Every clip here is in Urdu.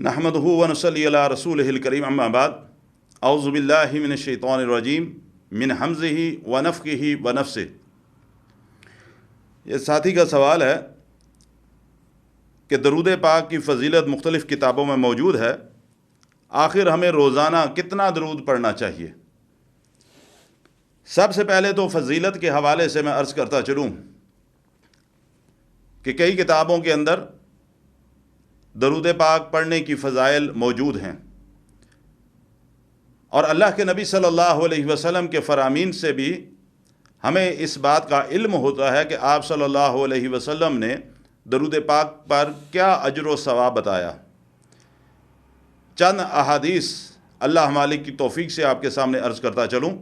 نحمدہ ونصلی علی رسولہ الکریم اما بعد اعوذ باللہ من الشیطان الرجیم من حمزہ ونفخہ ونفثہ۔ یہ ساتھی کا سوال ہے کہ درود پاک کی فضیلت مختلف کتابوں میں موجود ہے، آخر ہمیں روزانہ کتنا درود پڑھنا چاہیے؟ سب سے پہلے تو فضیلت کے حوالے سے میں عرض کرتا چلوں کہ کئی کتابوں کے اندر درود پاک پڑھنے کی فضائل موجود ہیں، اور اللہ کے نبی صلی اللہ علیہ وسلم کے فرامین سے بھی ہمیں اس بات کا علم ہوتا ہے کہ آپ صلی اللہ علیہ وسلم نے درود پاک پر کیا اجر و ثواب بتایا۔ چند احادیث اللہ مالک کی توفیق سے آپ کے سامنے عرض کرتا چلوں،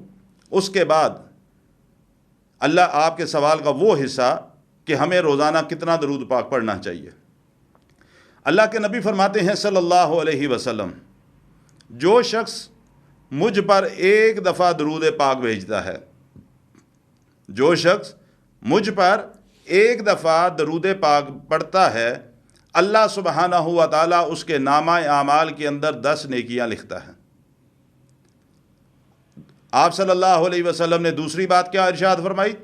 اس کے بعد اللہ آپ کے سوال کا وہ حصہ کہ ہمیں روزانہ کتنا درود پاک پڑھنا چاہیے۔ اللہ کے نبی فرماتے ہیں صلی اللہ علیہ وسلم، جو شخص مجھ پر ایک دفعہ درود پاک بھیجتا ہے، جو شخص مجھ پر ایک دفعہ درود پاک پڑھتا ہے، اللہ سبحانہ و تعالیٰ اس کے نامہ اعمال کے اندر 10 نیکیاں لکھتا ہے۔ آپ صلی اللہ علیہ وسلم نے دوسری بات کیا ارشاد فرمائی؟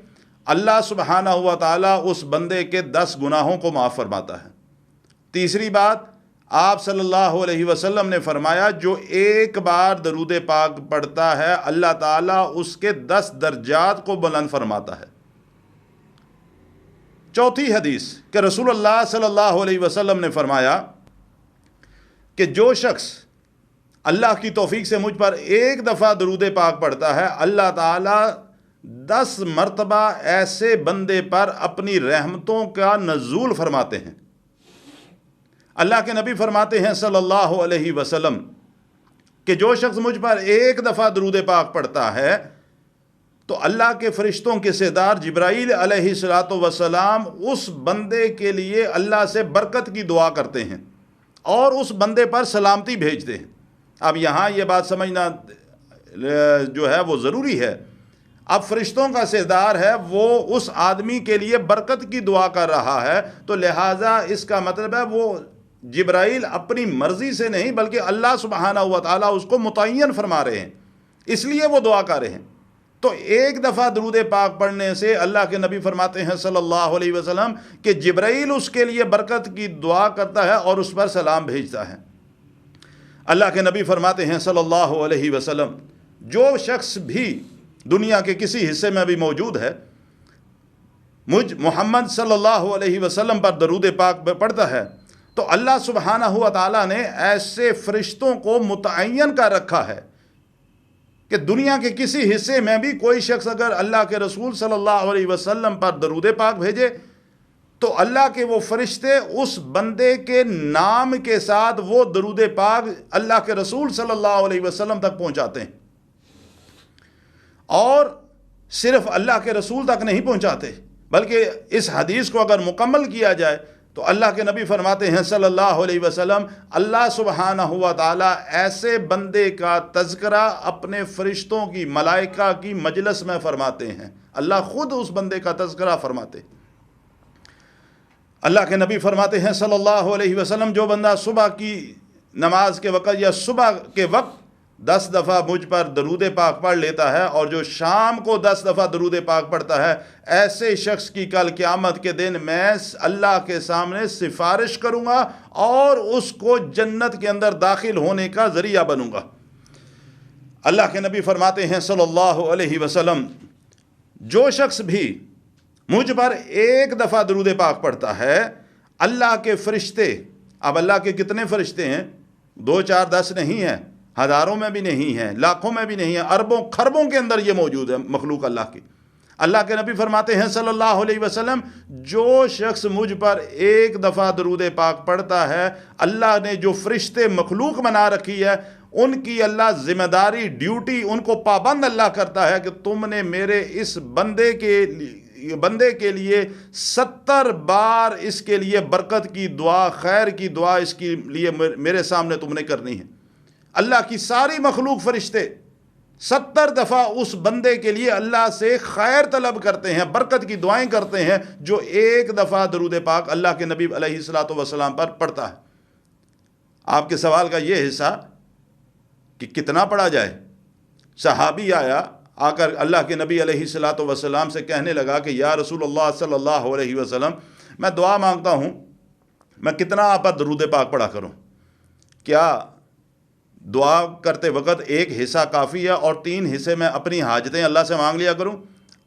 اللہ سبحانہ و تعالیٰ اس بندے کے 10 گناہوں کو معاف فرماتا ہے۔ تیسری بات آپ صلی اللہ علیہ وسلم نے فرمایا، جو ایک بار درود پاک پڑھتا ہے اللہ تعالیٰ اس کے 10 درجات کو بلند فرماتا ہے۔ چوتھی حدیث کہ رسول اللہ صلی اللہ علیہ وسلم نے فرمایا کہ جو شخص اللہ کی توفیق سے مجھ پر ایک دفعہ درود پاک پڑھتا ہے، اللہ تعالیٰ 10 مرتبہ ایسے بندے پر اپنی رحمتوں کا نزول فرماتے ہیں۔ اللہ کے نبی فرماتے ہیں صلی اللہ علیہ وسلم کہ جو شخص مجھ پر ایک دفعہ درود پاک پڑھتا ہے تو اللہ کے فرشتوں کے سردار جبرائیل علیہ السلام اس بندے کے لیے اللہ سے برکت کی دعا کرتے ہیں اور اس بندے پر سلامتی بھیجتے ہیں۔ اب یہاں یہ بات سمجھنا جو ہے وہ ضروری ہے۔ اب فرشتوں کا سردار ہے، وہ اس آدمی کے لیے برکت کی دعا کر رہا ہے، تو لہٰذا اس کا مطلب ہے وہ جبرائیل اپنی مرضی سے نہیں بلکہ اللہ سبحانہ و تعالیٰ اس کو متعین فرما رہے ہیں، اس لیے وہ دعا کر رہے ہیں۔ تو ایک دفعہ درود پاک پڑھنے سے اللہ کے نبی فرماتے ہیں صلی اللہ علیہ وسلم کہ جبرائیل اس کے لیے برکت کی دعا کرتا ہے اور اس پر سلام بھیجتا ہے۔ اللہ کے نبی فرماتے ہیں صلی اللہ علیہ وسلم، جو شخص بھی دنیا کے کسی حصے میں بھی موجود ہے، مجھ محمد صلی اللہ علیہ وسلم پر درود پاک پڑھتا ہے، تو اللہ سبحانہ و تعالیٰ نے ایسے فرشتوں کو متعین کر رکھا ہے کہ دنیا کے کسی حصے میں بھی کوئی شخص اگر اللہ کے رسول صلی اللہ علیہ وسلم پر درود پاک بھیجے تو اللہ کے وہ فرشتے اس بندے کے نام کے ساتھ وہ درود پاک اللہ کے رسول صلی اللہ علیہ وسلم تک پہنچاتے ہیں، اور صرف اللہ کے رسول تک نہیں پہنچاتے بلکہ اس حدیث کو اگر مکمل کیا جائے تو اللہ کے نبی فرماتے ہیں صلی اللہ علیہ وسلم، اللہ سبحانہ و تعالیٰ ایسے بندے کا تذکرہ اپنے فرشتوں کی ملائکہ کی مجلس میں فرماتے ہیں، اللہ خود اس بندے کا تذکرہ فرماتے ہیں۔ اللہ کے نبی فرماتے ہیں صلی اللہ علیہ وسلم، جو بندہ صبح کی نماز کے وقت یا صبح کے وقت 10 دفعہ مجھ پر درود پاک پڑھ لیتا ہے اور جو شام کو 10 دفعہ درود پاک پڑھتا ہے، ایسے شخص کی کل قیامت کے دن میں اللہ کے سامنے سفارش کروں گا اور اس کو جنت کے اندر داخل ہونے کا ذریعہ بنوں گا۔ اللہ کے نبی فرماتے ہیں صلی اللہ علیہ وسلم، جو شخص بھی مجھ پر ایک دفعہ درود پاک پڑھتا ہے، اللہ کے فرشتے، اب اللہ کے کتنے فرشتے ہیں؟ 2 4 10 نہیں ہیں، ہزاروں میں بھی نہیں ہیں، لاکھوں میں بھی نہیں ہیں، اربوں خربوں کے اندر یہ موجود ہے مخلوق اللہ کی۔ اللہ کے نبی فرماتے ہیں صلی اللہ علیہ وسلم، جو شخص مجھ پر ایک دفعہ درود پاک پڑھتا ہے، اللہ نے جو فرشتے مخلوق بنا رکھی ہے ان کی اللہ ذمہ داری، ڈیوٹی، ان کو پابند اللہ کرتا ہے کہ تم نے میرے اس بندے کے لیے 70 بار اس کے لیے برکت کی دعا، خیر کی دعا اس کے لیے میرے سامنے تم نے کرنی ہے۔ اللہ کی ساری مخلوق فرشتے 70 دفعہ اس بندے کے لیے اللہ سے خیر طلب کرتے ہیں، برکت کی دعائیں کرتے ہیں، جو ایک دفعہ درود پاک اللہ کے نبی علیہ الصلوۃ والسلام پر پڑھتا ہے۔ آپ کے سوال کا یہ حصہ کہ کتنا پڑھا جائے، صحابی آیا، آ کر اللہ کے نبی علیہ الصلوۃ والسلام سے کہنے لگا کہ یا رسول اللہ صلی اللہ علیہ وسلم، میں دعا مانگتا ہوں، میں کتنا آپ پر درود پاک پڑھا کروں؟ کیا دعا کرتے وقت ایک حصہ کافی ہے اور 3 حصے میں اپنی حاجتیں اللہ سے مانگ لیا کروں؟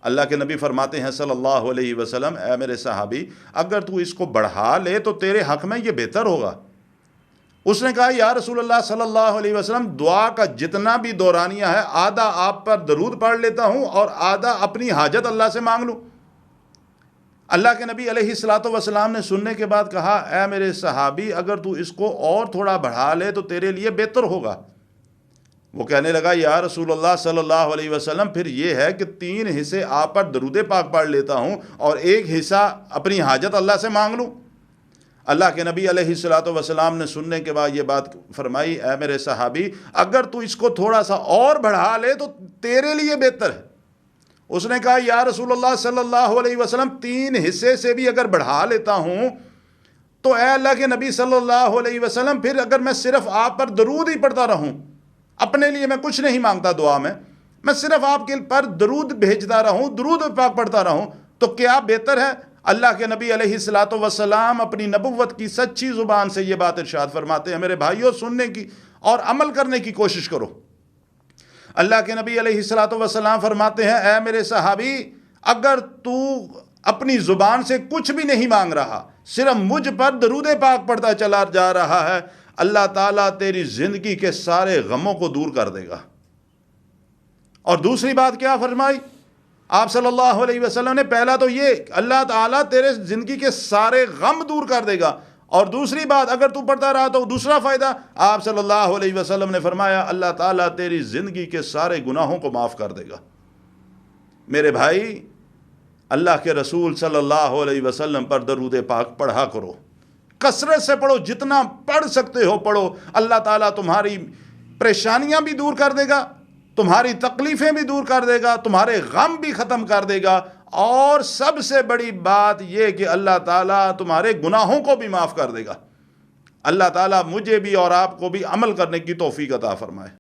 اللہ کے نبی فرماتے ہیں صلی اللہ علیہ وسلم، اے میرے صحابی، اگر تو اس کو بڑھا لے تو تیرے حق میں یہ بہتر ہوگا۔ اس نے کہا یا رسول اللہ صلی اللہ علیہ وسلم، دعا کا جتنا بھی دورانیہ ہے آدھا آپ پر درود پڑھ لیتا ہوں اور آدھا اپنی حاجت اللہ سے مانگ لوں۔ اللہ کے نبی علیہ الصلوۃ والسلام نے سننے کے بعد کہا، اے میرے صحابی، اگر تو اس کو اور تھوڑا بڑھا لے تو تیرے لیے بہتر ہوگا۔ وہ کہنے لگا یا رسول اللہ صلی اللہ علیہ وسلم، پھر یہ ہے کہ 3 حصے آپ پر درود پاک پڑھ لیتا ہوں اور 1 حصہ اپنی حاجت اللہ سے مانگ لوں۔ اللہ کے نبی علیہ الصلوۃ والسلام نے سننے کے بعد یہ بات فرمائی، اے میرے صحابی، اگر تو اس کو تھوڑا سا اور بڑھا لے تو تیرے لیے بہتر ہے۔ اس نے کہا یا رسول اللہ صلی اللہ علیہ وسلم، 3 حصے سے بھی اگر بڑھا لیتا ہوں تو اے اللہ کے نبی صلی اللہ علیہ وسلم، پھر اگر میں صرف آپ پر درود ہی پڑھتا رہوں، اپنے لیے میں کچھ نہیں مانگتا دعا میں صرف آپ کے پر درود بھیجتا رہوں، درود پاک پڑھتا رہوں، تو کیا بہتر ہے؟ اللہ کے نبی علیہ الصلوۃ والسلام اپنی نبوت کی سچی زبان سے یہ بات ارشاد فرماتے ہیں۔ میرے بھائیوں، سننے کی اور عمل کرنے کی کوشش کرو۔ اللہ کے نبی علیہ الصلوۃ والسلام فرماتے ہیں، اے میرے صحابی، اگر تو اپنی زبان سے کچھ بھی نہیں مانگ رہا، صرف مجھ پر درود پاک پڑھتا چلا جا رہا ہے، اللہ تعالیٰ تیری زندگی کے سارے غموں کو دور کر دے گا۔ اور دوسری بات کیا فرمائی آپ صلی اللہ علیہ وسلم نے؟ پہلا تو یہ، اللہ تعالیٰ تیرے زندگی کے سارے غم دور کر دے گا، اور دوسری بات، اگر تو پڑھتا رہا تو دوسرا فائدہ، آپ صلی اللہ علیہ وسلم نے فرمایا اللہ تعالیٰ تیری زندگی کے سارے گناہوں کو معاف کر دے گا۔ میرے بھائی، اللہ کے رسول صلی اللہ علیہ وسلم پر درود پاک پڑھا کرو، کثرت سے پڑھو، جتنا پڑھ سکتے ہو پڑھو۔ اللہ تعالیٰ تمہاری پریشانیاں بھی دور کر دے گا، تمہاری تکلیفیں بھی دور کر دے گا، تمہارے غم بھی ختم کر دے گا، اور سب سے بڑی بات یہ کہ اللہ تعالیٰ تمہارے گناہوں کو بھی معاف کر دے گا۔ اللہ تعالیٰ مجھے بھی اور آپ کو بھی عمل کرنے کی توفیق عطا فرمائے۔